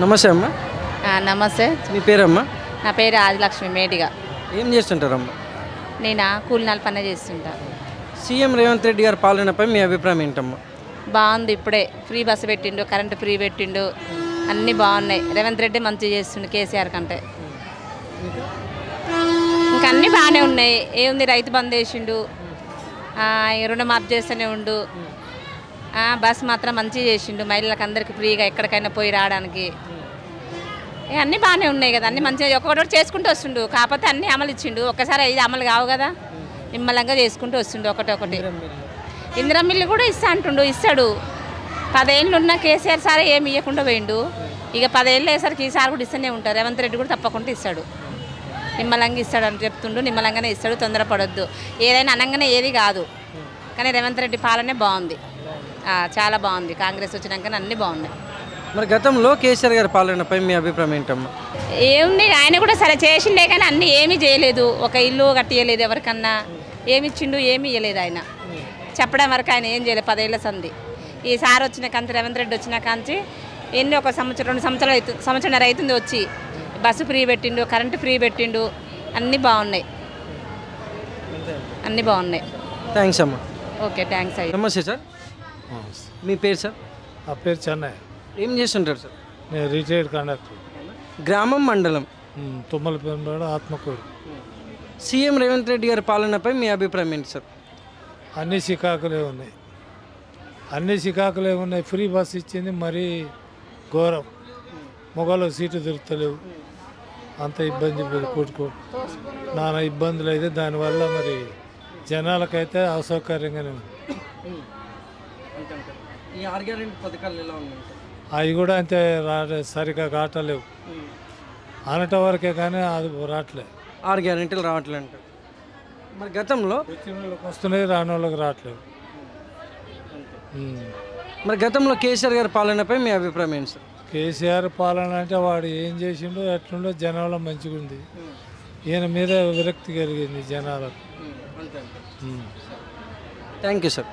నమస్తే అమ్మ. నమస్తే. మీ పేరమ్మా? నా పేరు ఆదిలక్ష్మి మేటిగా. ఏం చేస్తుంటారమ్మా? నేను కూలినాలు పని చేస్తుంటా. సీఎం రేవంత్ రెడ్డి గారి పాలనపై మీ అభిప్రాయం ఏంటమ్మా? బాగుంది. ఇప్పుడే ఫ్రీ బస్సు పెట్టిండు, కరెంటు ఫ్రీ పెట్టిండు, అన్నీ బాగున్నాయి. రేవంత్ రెడ్డి మంచిగా చేస్తుండు కేసీఆర్ కంటే. ఇంకా అన్నీ బాగానే ఉన్నాయి. ఏముంది, రైతు బంద్ చేసిండు, రుణమాఫీ చేస్తూనే ఉండు, బస్ మాత్రం మంచిగా చేసిండు, మహిళలకు అందరికీ ఫ్రీగా ఎక్కడికైనా పోయి రావడానికి. అన్నీ బాగానే ఉన్నాయి కదా, అన్నీ మంచిగా ఒక్కొక్కటి చేసుకుంటూ వస్తుండు. కాకపోతే అన్నీ అమలు ఇచ్చిండు, ఒక్కసారి ఇది అమలు కావు కదా, నిమ్మలంగా చేసుకుంటూ వస్తుండు ఒకటి. ఇందిరమ్మిల్లు కూడా అంటుండు, ఇస్తాడు. 10 ఏళ్ళు ఉన్న కేసీఆర్ సార్ ఏమి ఇవ్వకుండా పోయిండు. ఇక 10 ఏళ్ళు అయ్యేసరికి ఈసారి కూడా ఇస్తూనే ఉంటారు. రేవంత్ రెడ్డి కూడా తప్పకుండా ఇస్తాడు, నిమ్మలంగా ఇస్తాడు అని చెప్తుండు. నిమ్మలంగానే ఇస్తాడు, తొందరపడొద్దు. ఏదైనా అనగానే ఏది కాదు, కానీ రేవంత్ రెడ్డి పాలనే బాగుంది, చాలా బాగుంది. కాంగ్రెస్ వచ్చినాక అన్నీ బాగున్నాయి. మరి గతంలో కేసీఆర్ గారి పాలనపై మీ అభిప్రాయం ఏంటమ్మా? ఏముంది, ఆయన కూడా సరే చేసిండే కానీ అన్నీ ఏమీ చేయలేదు. ఒక ఇల్లు కట్టియలేదు, ఎవరికన్నా ఏమి ఇచ్చిండు, ఏమీ ఇవ్వలేదు. ఆయన చెప్పడం వరకు ఆయన ఏం చేయలేదు. 10 ఏళ్ల సంది ఈ సార్ వచ్చిన కాంచి, రేవంత్ రెడ్డి వచ్చిన కాంచి ఎన్ని ఒక సంవత్సరం 2 సంవత్సరాలు సంవత్సరం రైతుంది వచ్చి బస్సు ఫ్రీ పెట్టిండు, కరెంటు ఫ్రీ పెట్టిండు, అన్నీ బాగున్నాయి, అన్నీ బాగున్నాయి. థ్యాంక్స్ అమ్మా. ఓకే, థ్యాంక్స్ అయ్యి. నమస్తే సార్, మీ పేరు సార్? నా పేరు చెన్నై. ఏం చేస్తుంటారు సార్? నేను రిటైర్డ్ కండక్టర్. గ్రామం, మండలం? తుమ్మలపేట, ఆత్మకూరు. సీఎం రేవంత్ రెడ్డి గారి పాలనపై మీ అభిప్రాయం ఏంటి సార్? అన్ని చికాకులే ఉన్నాయి. ఫ్రీ బస్ ఇచ్చింది మరీ ఘోరం. మొగలో సీటు దొరుకుతలేవు, అంత ఇబ్బంది కొట్టుకో నానా ఇబ్బందులు అయితే దానివల్ల మరి జనాలకైతే అసౌకర్యంగానే ఉంది. ఈ 6 గ్యారెంటీ పథకాలు ఎలా ఉన్నాయి? అవి కూడా అంతే సరిగా కాటలేవు, అనటం వరకే కానీ అది రావట్లేదు. 6 గ్యారెంటీలు రావట్లేదు అంటారు. మరి గతంలో వచ్చిన వాళ్ళకి వస్తున్నాయి, రాని వాళ్ళకి రావట్లేదు. మరి గతంలో కేసీఆర్ గారి పాలనపై మీ అభిప్రాయం ఏంటి సార్? కేసీఆర్ పాలన అంటే వాడు ఏం చేసిండో ఎట్లుండో జనాల మంచిగా ఉంది. ఈయన మీద విరక్తి కలిగింది జనాలకు. Thank you sir.